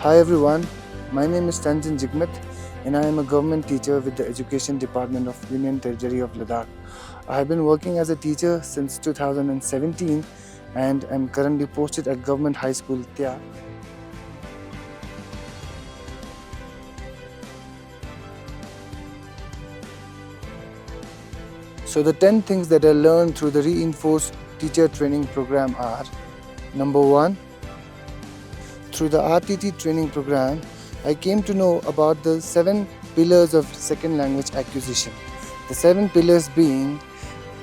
Hi everyone, my name is Tanjan Jigmet and I am a government teacher with the Education Department of Union Territory of Ladakh. I have been working as a teacher since 2017 and am currently posted at Government High School, Tia. So the 10 things that I learned through the reinforced teacher training program are: number 1, through the RTT training program, I came to know about the 7 pillars of second language acquisition. The 7 pillars being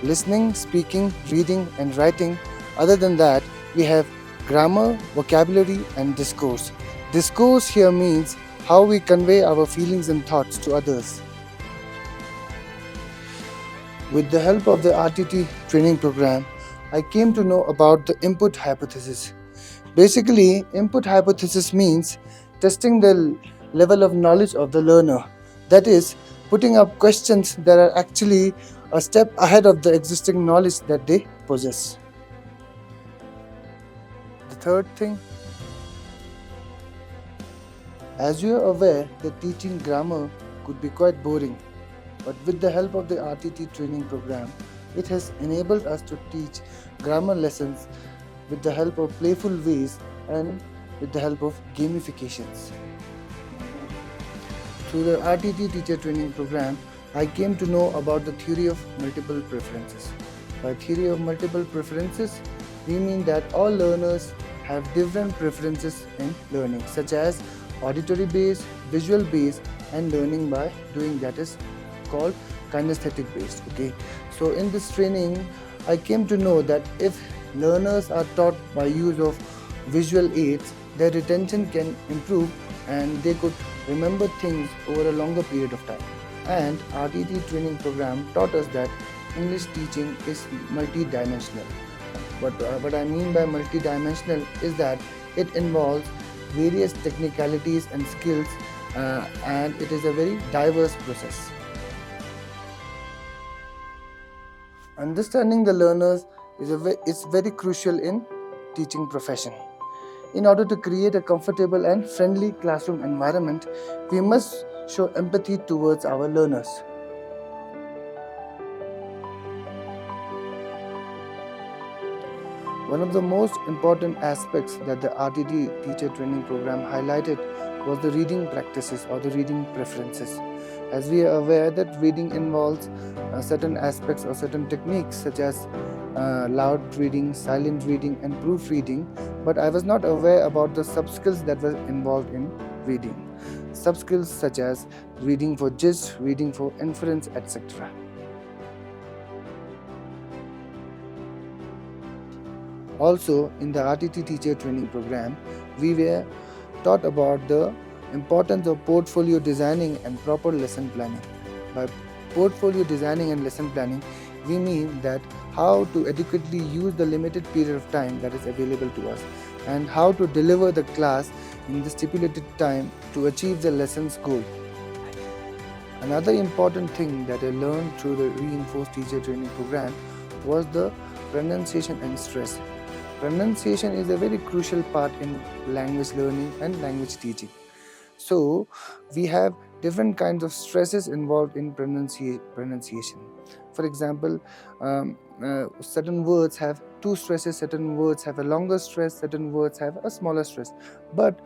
listening, speaking, reading, and writing. Other than that, we have grammar, vocabulary, and discourse. Discourse here means how we convey our feelings and thoughts to others. With the help of the RTT training program, I came to know about the input hypothesis. Basically, input hypothesis means testing the level of knowledge of the learner. That is, putting up questions that are actually a step ahead of the existing knowledge that they possess. The third thing, as you are aware that teaching grammar could be quite boring, but with the help of the RTT training program, it has enabled us to teach grammar lessons with the help of playful ways and with the help of gamifications. Through the RTT teacher training program, I came to know about the theory of multiple preferences. By theory of multiple preferences, we mean that all learners have different preferences in learning, such as auditory based, visual based, and learning by doing, that is called kinesthetic based. Okay, so in this training, I came to know that if learners are taught by use of visual aids, their retention can improve and they could remember things over a longer period of time. And RTT training program taught us that English teaching is multidimensional. What I mean by multidimensional is that it involves various technicalities and skills, and it is a very diverse process. Understanding the learners is very crucial in teaching profession. In order to create a comfortable and friendly classroom environment, we must show empathy towards our learners. One of the most important aspects that the RTT teacher training program highlighted was the reading practices or the reading preferences. As we are aware that reading involves certain aspects or certain techniques such as loud reading, silent reading, and proofreading, but I was not aware about the sub-skills that were involved in reading. Sub-skills such as reading for gist, reading for inference, etc. Also, in the RTT teacher training program, we were taught about the importance of portfolio designing and proper lesson planning. By portfolio designing and lesson planning, we mean that how to adequately use the limited period of time that is available to us and how to deliver the class in the stipulated time to achieve the lesson's goal. Another important thing that I learned through the reinforced teacher training program was the pronunciation and stress. Pronunciation is a very crucial part in language learning and language teaching. So, we have different kinds of stresses involved in pronunciation. For example, certain words have two stresses, certain words have a longer stress, certain words have a smaller stress. But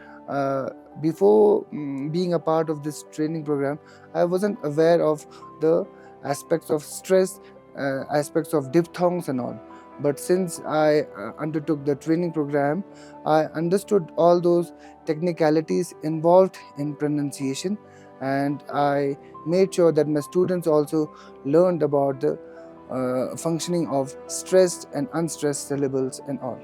before being a part of this training program, I wasn't aware of the aspects of stress, aspects of diphthongs and all. But since I undertook the training program, I understood all those technicalities involved in pronunciation, and I made sure that my students also learned about the functioning of stressed and unstressed syllables and all.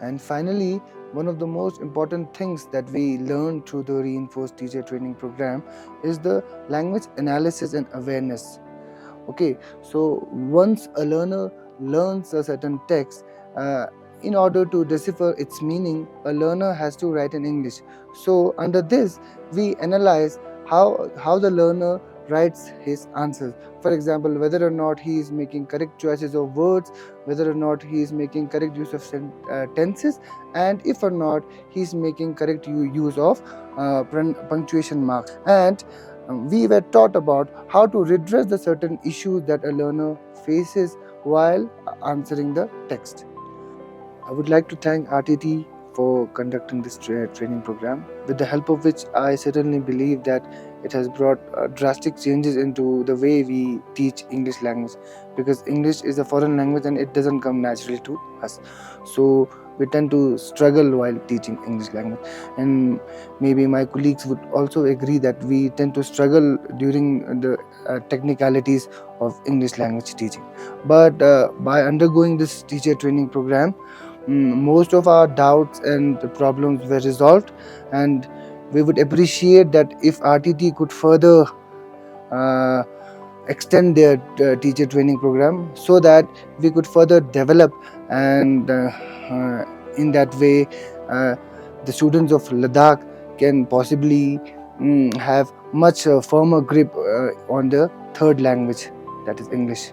And finally, one of the most important things that we learned through the reinforced teacher training program is the language analysis and awareness. Okay, so once a learner learns a certain text, in order to decipher its meaning, a learner has to write in English. So under this, we analyze how the learner writes his answers. For example, whether or not he is making correct choices of words, whether or not he is making correct use of tenses, and if or not he is making correct use of punctuation marks. And we were taught about how to redress the certain issues that a learner faces while answering the text. I would like to thank RTT for conducting this training program, with the help of which I certainly believe that it has brought drastic changes into the way we teach English language, because English is a foreign language and it doesn't come naturally to us. So we tend to struggle while teaching English language, and maybe my colleagues would also agree that we tend to struggle during the technicalities of English language teaching. But by undergoing this teacher training program, most of our doubts and the problems were resolved, and we would appreciate that if RTT could further uh, extend their teacher training program, so that we could further develop, and in that way the students of Ladakh can possibly have much firmer grip on the third language, that is English.